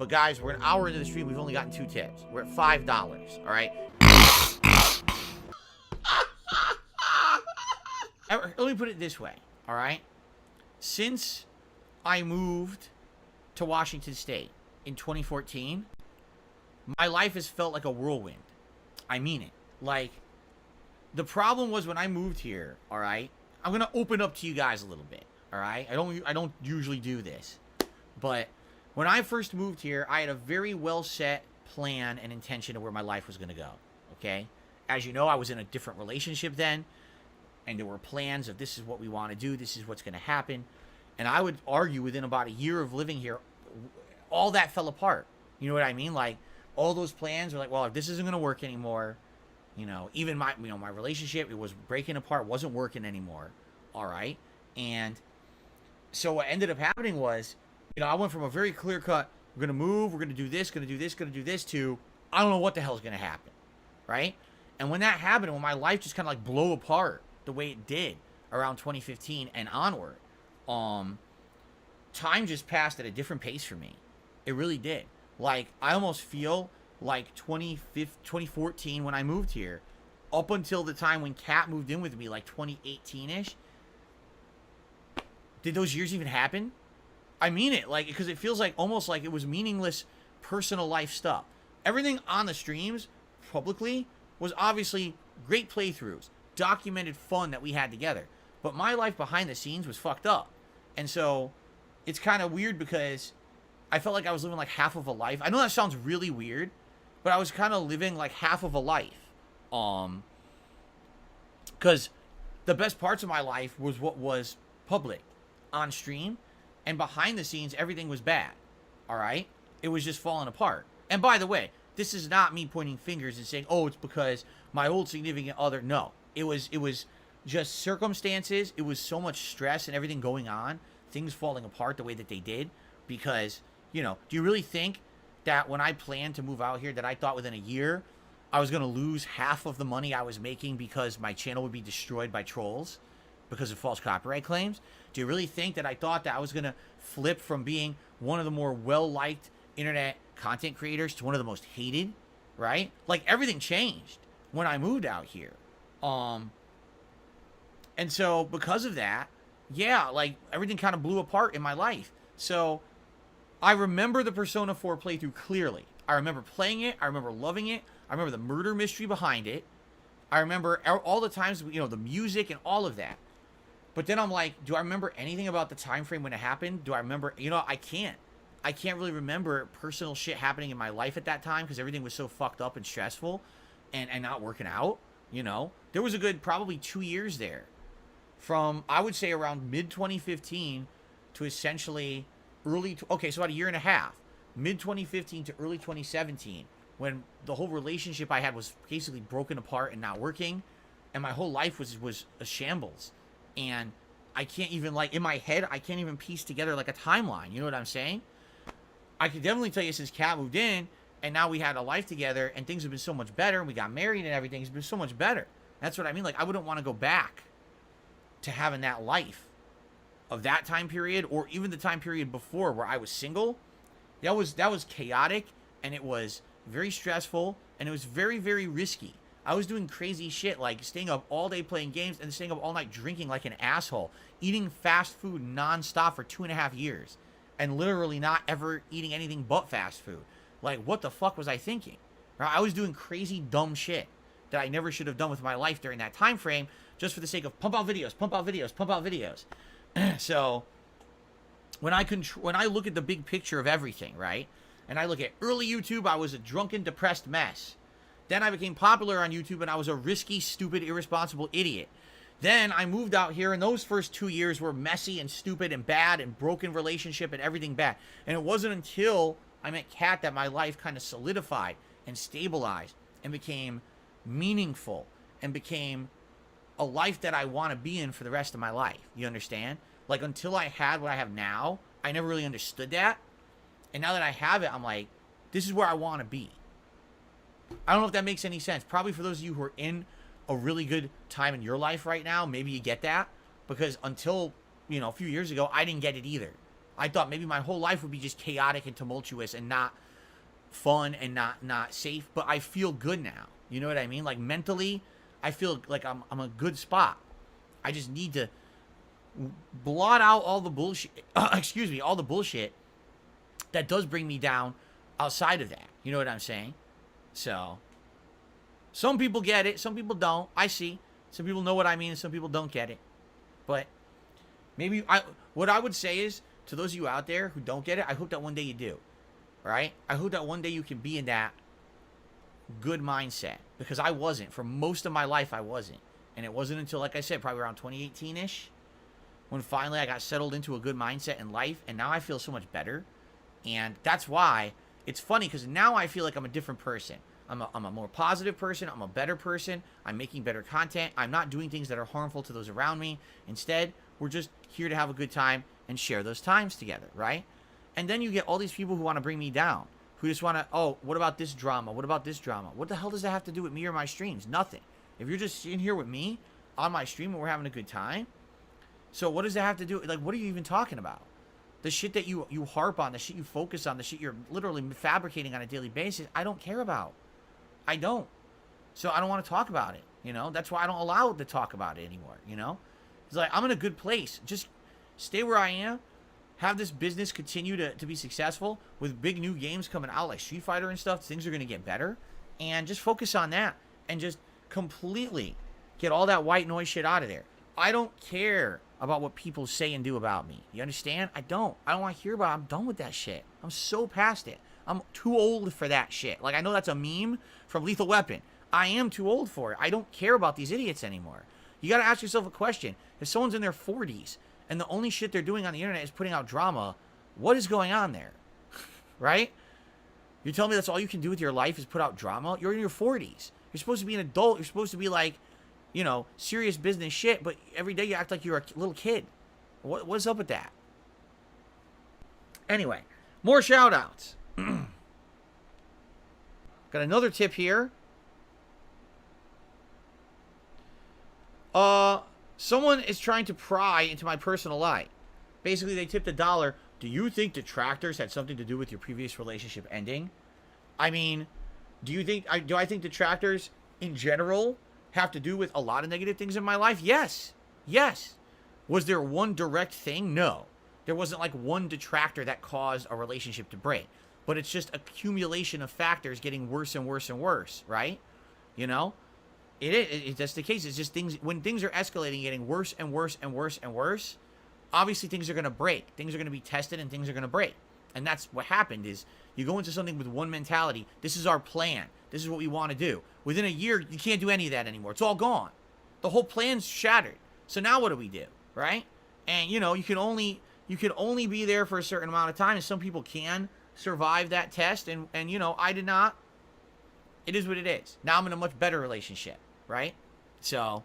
But guys, we're an hour into the stream. We've only gotten 2 tips. We're at $5. All right. Let me put it this way. All right. Since I moved to Washington State in 2014, my life has felt like a whirlwind. I mean it. Like, the problem was when I moved here, all right? I'm going to open up to you guys a little bit, all right? I don't usually do this. But when I first moved here, I had a very well set plan and intention of where my life was going to go, okay? As you know, I was in a different relationship then, and there were plans of this is what we want to do, this is what's going to happen. And I would argue within about a year of living here, all that fell apart. You know what I mean? Like, all those plans were like, well, if this isn't going to work anymore, you know, even my relationship, it was breaking apart, wasn't working anymore. All right. And so what ended up happening was, you know, I went from a very clear cut, we're going to move, we're going to do this, going to do this, going to do this, to I don't know what the hell is going to happen. Right. And when that happened, when my life just kind of like blew apart the way it did around 2015 and onward, time just passed at a different pace for me. It really did. Like, I almost feel like 2014 when I moved here, up until the time when Kat moved in with me, like 2018-ish. Did those years even happen? I mean it, like, because it feels like almost like it was meaningless personal life stuff. Everything on the streams, publicly, was obviously great playthroughs, documented fun that we had together. But my life behind the scenes was fucked up. And so, it's kind of weird because I felt like I was living like half of a life. I know that sounds really weird, but I was kind of living like half of a life. Because the best parts of my life was what was public on stream, and behind the scenes, everything was bad. All right? It was just falling apart. And by the way, this is not me pointing fingers and saying, oh, it's because my old significant other. No, it was just circumstances. It was so much stress and everything going on, things falling apart the way that they did. Because, you know, do you really think that when I planned to move out here that I thought within a year I was going to lose half of the money I was making because my channel would be destroyed by trolls because of false copyright claims? Do you really think that I thought that I was going to flip from being one of the more well-liked internet content creators to one of the most hated, right? Like, everything changed when I moved out here. And so because of that, yeah, like, everything kind of blew apart in my life. So I remember the Persona 4 playthrough clearly. I remember playing it. I remember loving it. I remember the murder mystery behind it. I remember all the times, you know, the music and all of that. But then I'm like, do I remember anything about the time frame when it happened? Do I remember, you know, I can't really remember personal shit happening in my life at that time because everything was so fucked up and stressful and not working out, you know. There was a good probably 2 years there from, I would say, around mid-2015 to essentially so about a year and a half, mid-2015 to early 2017, when the whole relationship I had was basically broken apart and not working, and my whole life was a shambles. And I can't even, like, in my head, I can't even piece together, like, a timeline. You know what I'm saying? I can definitely tell you since Kat moved in, and now we had a life together, and things have been so much better, and we got married and everything. It's been so much better. That's what I mean. Like, I wouldn't want to go back to having that life of that time period, or even the time period before where I was single. That was chaotic, and it was very stressful, and it was very, very risky. I was doing crazy shit, like staying up all day playing games and staying up all night drinking like an asshole, eating fast food nonstop for 2.5 years, and literally not ever eating anything but fast food. Like, what the fuck was I thinking? Right? I was doing crazy, dumb shit that I never should have done with my life during that time frame, just for the sake of pump out videos, pump out videos, pump out videos. So, when I look at the big picture of everything, right, and I look at early YouTube, I was a drunken, depressed mess. Then I became popular on YouTube, and I was a risky, stupid, irresponsible idiot. Then I moved out here, and those first 2 years were messy and stupid and bad and broken relationship and everything bad. And it wasn't until I met Kat that my life kind of solidified and stabilized and became meaningful and became a life that I want to be in for the rest of my life. You understand? Like, until I had what I have now, I never really understood that. And now that I have it, I'm like, this is where I want to be. I don't know if that makes any sense. Probably for those of you who are in a really good time in your life right now, maybe you get that. Because until, you know, a few years ago, I didn't get it either. I thought maybe my whole life would be just chaotic and tumultuous and not fun and not safe, but I feel good now. You know what I mean? Like mentally, I feel like I'm a good spot. I just need to blot out all the bullshit, excuse me, all the bullshit that does bring me down outside of that. You know what I'm saying? So, some people get it, some people don't. I see. Some people know what I mean, and some people don't get it. But maybe what I would say is, to those of you out there who don't get it, I hope that one day you do. Right? I hope that one day you can be in that good mindset. Because I wasn't. For most of my life, I wasn't. And it wasn't until, like I said, probably around 2018-ish, when finally I got settled into a good mindset in life. And now I feel so much better. And that's why it's funny, because now I feel like I'm a different person. I'm a more positive person. I'm a better person. I'm making better content. I'm not doing things that are harmful to those around me. Instead, we're just here to have a good time and share those times together, right? And then you get all these people who want to bring me down, who just want to, oh, what about this drama? What about this drama? What the hell does that have to do with me or my streams? Nothing. If you're just sitting here with me on my stream and we're having a good time, so what does that have to do? Like, what are you even talking about? The shit that you harp on, the shit you focus on, the shit you're literally fabricating on a daily basis, I don't care about. I don't. So I don't want to talk about it, you know? That's why I don't allow to talk about it anymore, you know? It's like, I'm in a good place. Just stay where I am. Have this business continue to be successful with big new games coming out like Street Fighter and stuff. Things are going to get better. And just focus on that. And just completely get all that white noise shit out of there. I don't care about what people say and do about me. You understand? I don't want to hear about it. I'm done with that shit. I'm so past it. I'm too old for that shit. Like, I know that's a meme from Lethal Weapon. I am too old for it. I don't care about these idiots anymore. You got to ask yourself a question. If someone's in their 40s and the only shit they're doing on the internet is putting out drama, what is going on there? Right? You tell me that's all you can do with your life is put out drama? You're in your 40s. You're supposed to be an adult. You're supposed to be like, you know, serious business shit, but every day you act like you're a little kid. What's up with that? Anyway, more shout outs. Got another tip here. Someone is trying to pry into my personal life. Basically, they tipped $1. Do you think detractors had something to do with your previous relationship ending? I mean, do I think detractors in general have to do with a lot of negative things in my life? Yes. Yes. Was there one direct thing? No. There wasn't like one detractor that caused a relationship to break. But it's just accumulation of factors getting worse and worse and worse, right? You know? That's the case. It's just things, when things are escalating, getting worse and worse and worse and worse, obviously things are going to break. Things are going to be tested and things are going to break. And that's what happened is you go into something with one mentality. This is our plan. This is what we want to do. Within a year, you can't do any of that anymore. It's all gone. The whole plan's shattered. So now what do we do, right? And, you know, you can only be there for a certain amount of time, and some people can survive that test, and you know, I did not. It is what it is. Now I'm in a much better relationship, right? So,